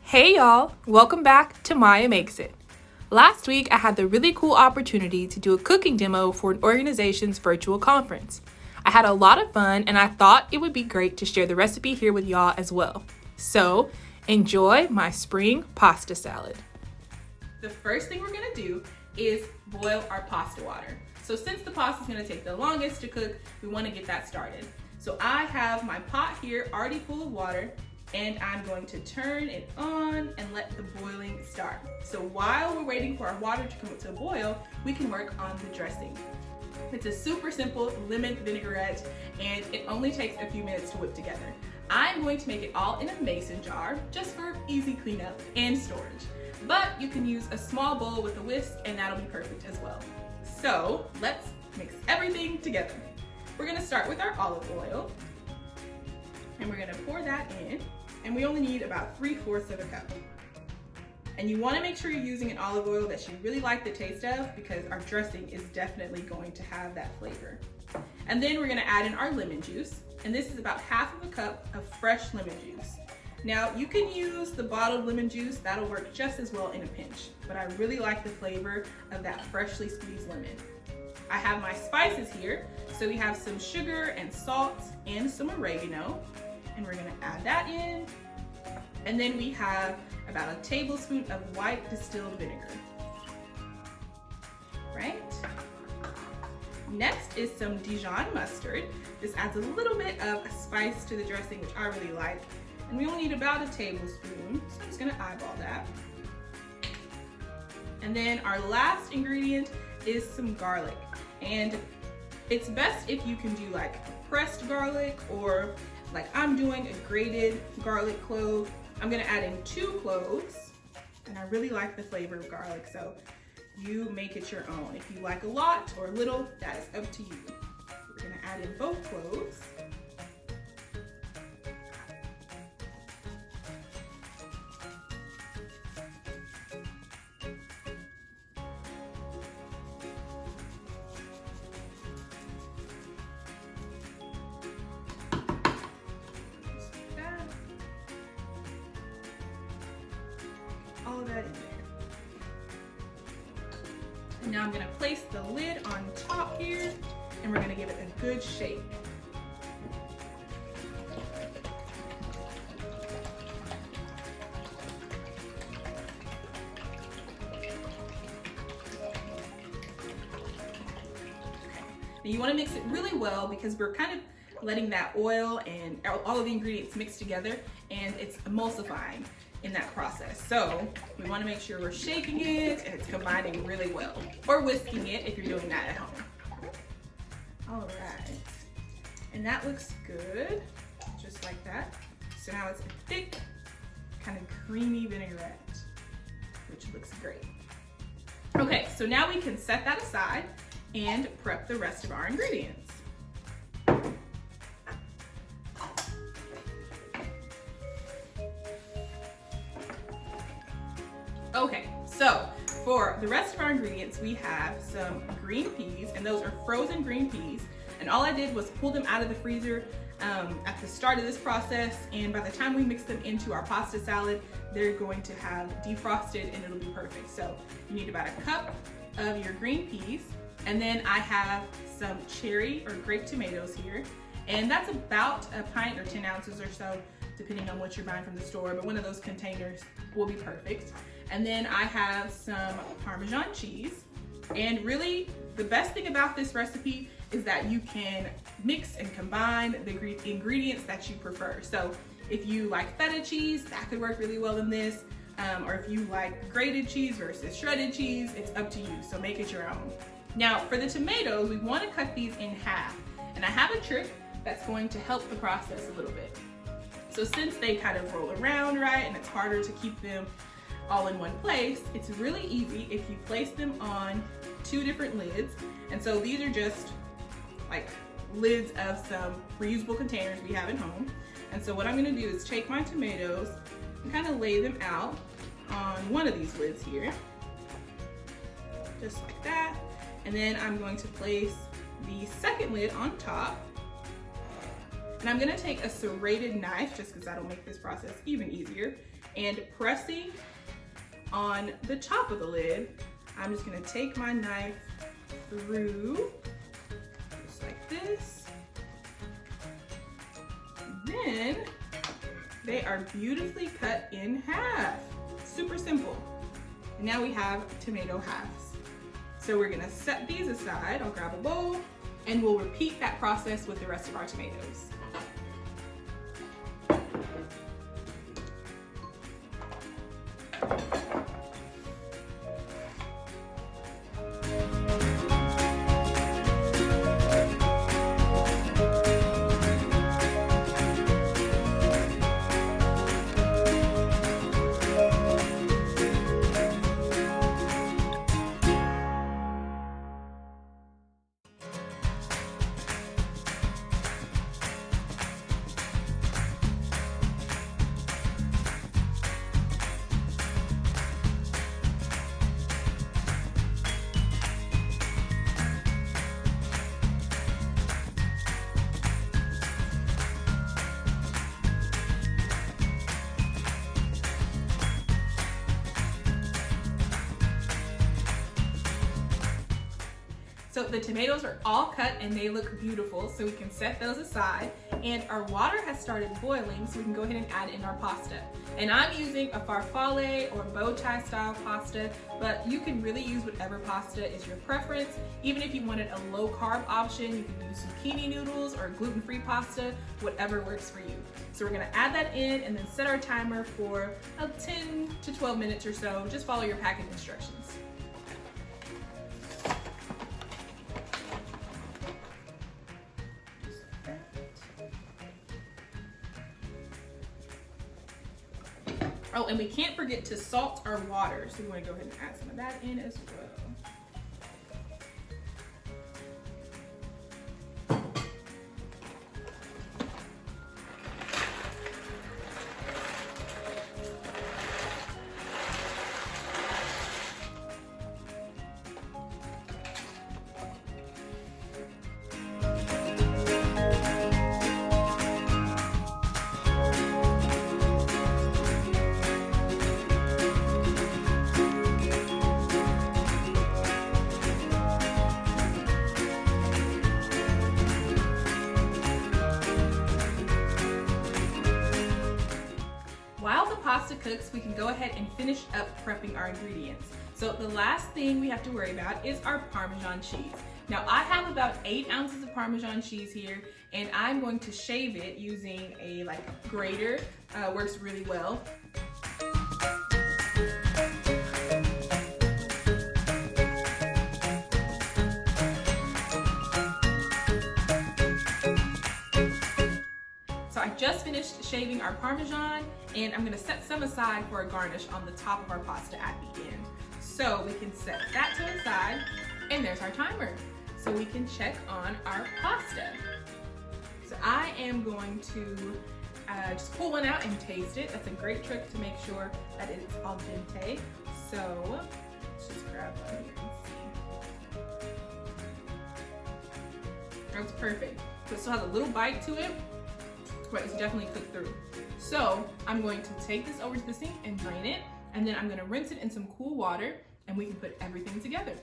Hey y'all, welcome back to Maya Makes It. Last week I had the really cool opportunity to do a cooking demo for an organization's virtual conference. I had a lot of fun and I thought it would be great to share the recipe here with y'all as well. So, enjoy my spring pasta salad. The first thing we're gonna do is boil our pasta water. So since the pasta is gonna take the longest to cook, we wanna get that started. So I have my pot here already full of water, and I'm going to turn it on and let the boiling start. So while we're waiting for our water to come up to a boil, we can work on the dressing. It's a super simple lemon vinaigrette, and it only takes a few minutes to whip together. I'm going to make it all in a mason jar, just for easy cleanup and storage. But you can use a small bowl with a whisk, and that'll be perfect as well. So let's mix everything together. We're gonna start with our olive oil, and we're gonna pour that in. And we only need about 3/4 of a cup. And you wanna make sure you're using an olive oil that you really like the taste of, because our dressing is definitely going to have that flavor. And then we're gonna add in our lemon juice. And this is about 1/2 of a cup of fresh lemon juice. Now you can use the bottled lemon juice, that'll work just as well in a pinch. But I really like the flavor of that freshly squeezed lemon. I have my spices here. So we have some sugar and salt and some oregano. And we're gonna add that in. And then we have about a tablespoon of white distilled vinegar. Right? Next is some Dijon mustard. This adds a little bit of a spice to the dressing, which I really like. And we only need about a tablespoon, so I'm just gonna eyeball that. And then our last ingredient is some garlic. And it's best if you can do like pressed garlic, or like I'm doing a grated garlic clove. I'm gonna add in 2 cloves, and I really like the flavor of garlic, so you make it your own. If you like a lot or little, that is up to you. We're gonna add in both cloves. All of that in there. And now I'm gonna place the lid on top here, and we're gonna give it a good shake. Now you wanna mix it really well, because we're kind of letting that oil and all of the ingredients mix together, and it's emulsifying in that process. So we want to make sure we're shaking it and it's combining really well, or whisking it if you're doing that at home. All right, and that looks good, just like that. So now it's a thick, kind of creamy vinaigrette, which looks great. Okay, so now we can set that aside and prep the rest of our ingredients. Okay, so for the rest of our ingredients, we have some green peas, and those are frozen green peas. And all I did was pull them out of the freezer at the start of this process, and by the time we mix them into our pasta salad, they're going to have defrosted and it'll be perfect. So you need about a cup of your green peas, and then I have some cherry or grape tomatoes here, and that's about a pint or 10 ounces or so, depending on what you're buying from the store, but one of those containers will be perfect. And then I have some Parmesan cheese. And really, the best thing about this recipe is that you can mix and combine the ingredients that you prefer. So if you like feta cheese, that could work really well in this. Or if you like grated cheese versus shredded cheese, it's up to you, so make it your own. Now, for the tomatoes, we want to cut these in half. And I have a trick that's going to help the process a little bit. So since they kind of roll around, right, and it's harder to keep them all in one place, it's really easy if you place them on 2 different lids. And so these are just like lids of some reusable containers we have at home. And so what I'm gonna do is take my tomatoes and kind of lay them out on one of these lids here, just like that. And then I'm going to place the second lid on top. And I'm gonna take a serrated knife, just because that'll make this process even easier. and pressing on the top of the lid, I'm just gonna take my knife through, just like this. And then they are beautifully cut in half. Super simple. And now we have tomato halves. So we're gonna set these aside. I'll grab a bowl and we'll repeat that process with the rest of our tomatoes. So the tomatoes are all cut and they look beautiful, so we can set those aside. And our water has started boiling, so we can go ahead and add in our pasta. And I'm using a farfalle or bow tie style pasta, but you can really use whatever pasta is your preference. Even if you wanted a low carb option, you can use zucchini noodles or gluten-free pasta, whatever works for you. So we're gonna add that in and then set our timer for 10 to 12 minutes or so. Just follow your packing instructions. Oh, and we can't forget to salt our water, so we want to go ahead and add some of that in as well. While the pasta cooks, we can go ahead and finish up prepping our ingredients. So the last thing we have to worry about is our Parmesan cheese. Now I have about 8 ounces of Parmesan cheese here, and I'm going to shave it using a grater. Works really well. So I just finished shaving our Parmesan, and I'm gonna set some aside for a garnish on the top of our pasta at the end. So we can set that to the side, and there's our timer. So we can check on our pasta. So I am going to just pull one out and taste it. That's a great trick to make sure that it's al dente. So let's just grab one here and see. That's perfect. So it still has a little bite to it, but it's definitely cooked through. So I'm going to take this over to the sink and drain it, and then I'm gonna rinse it in some cool water, and we can put everything together.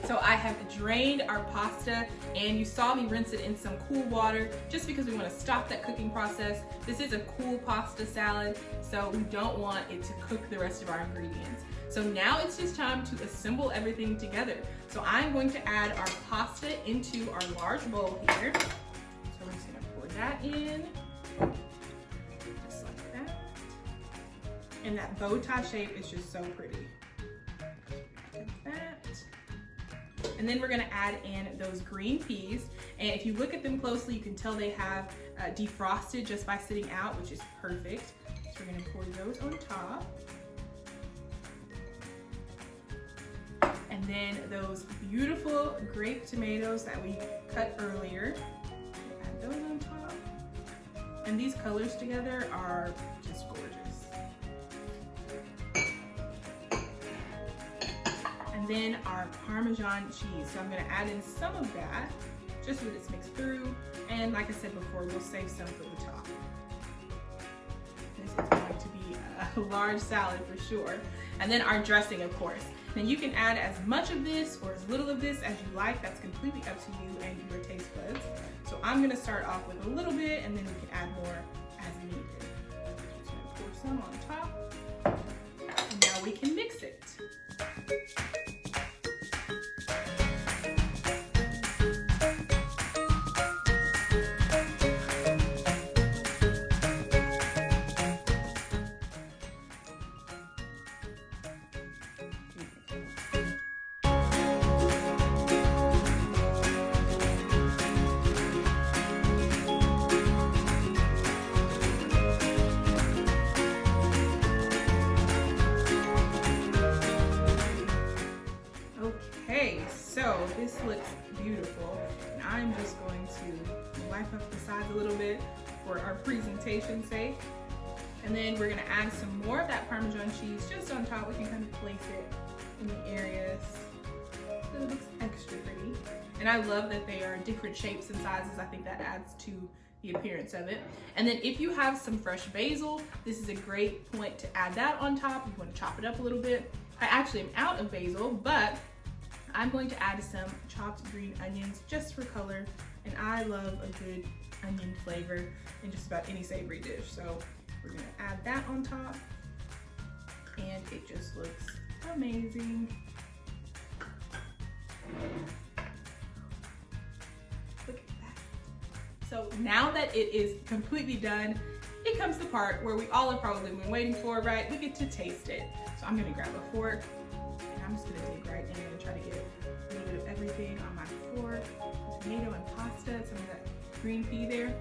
So I have drained our pasta, and you saw me rinse it in some cool water just because we want to stop that cooking process. This is a cool pasta salad, so we don't want it to cook the rest of our ingredients. So now it's just time to assemble everything together. So I'm going to add our pasta into our large bowl here. So we're just gonna pour that in, just like that. And that bow tie shape is just so pretty. Like that. And then we're gonna add in those green peas. And if you look at them closely, you can tell they have defrosted just by sitting out, which is perfect. So we're gonna pour those on top. And then those beautiful grape tomatoes that we cut earlier, we'll add those on top. And these colors together are just gorgeous. And then our Parmesan cheese. So I'm gonna add in some of that, just so that it's mixed through. And like I said before, we'll save some for the top. This is going to be a large salad for sure. And then our dressing, of course. Now you can add as much of this or as little of this as you like. That's completely up to you and your taste buds. So I'm gonna start off with a little bit and then we can add more as needed. Just gonna pour some on top. And now we can mix it. Okay, so this looks beautiful. And I'm just going to wipe up the sides a little bit for our presentation's sake. And then we're gonna add some more of that Parmesan cheese just on top. We can kind of place it in the areas so it looks extra pretty. And I love that they are different shapes and sizes. I think that adds to the appearance of it. And then if you have some fresh basil, this is a great point to add that on top. You want to chop it up a little bit. I actually am out of basil, but I'm going to add some chopped green onions just for color. And I love a good onion flavor in just about any savory dish. So we're gonna add that on top and it just looks amazing. Look at that. So now that it is completely done, it comes the part where we all have probably been waiting for, right? We get to taste it. So I'm gonna grab a fork and I'm just gonna dig right in and try to get a little bit of everything on my fork. Tomato and pasta, some of that green pea there.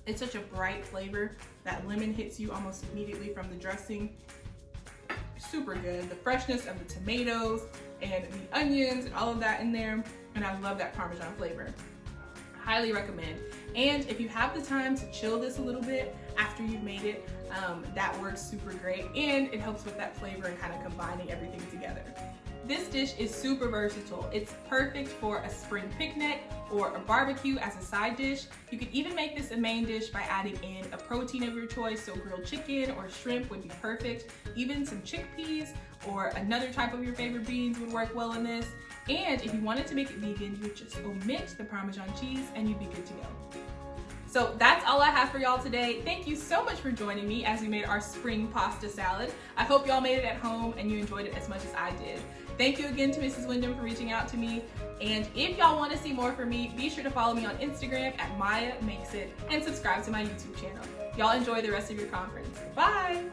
It's such a bright flavor. That lemon hits you almost immediately from the dressing. Super good. The freshness of the tomatoes and the onions and all of that in there. And I love that Parmesan flavor. Highly recommend. And if you have the time to chill this a little bit after you've made it, that works super great. And it helps with that flavor and kind of combining everything together. This dish is super versatile. It's perfect for a spring picnic or a barbecue as a side dish. You could even make this a main dish by adding in a protein of your choice, so grilled chicken or shrimp would be perfect. Even some chickpeas or another type of your favorite beans would work well in this. And if you wanted to make it vegan, you would just omit the Parmesan cheese and you'd be good to go. So that's all I have for y'all today. Thank you so much for joining me as we made our spring pasta salad. I hope y'all made it at home and you enjoyed it as much as I did. Thank you again to Mrs. Wyndham for reaching out to me. And if y'all want to see more from me, be sure to follow me on Instagram at Maya Makes It and subscribe to my YouTube channel. Y'all enjoy the rest of your conference. Bye!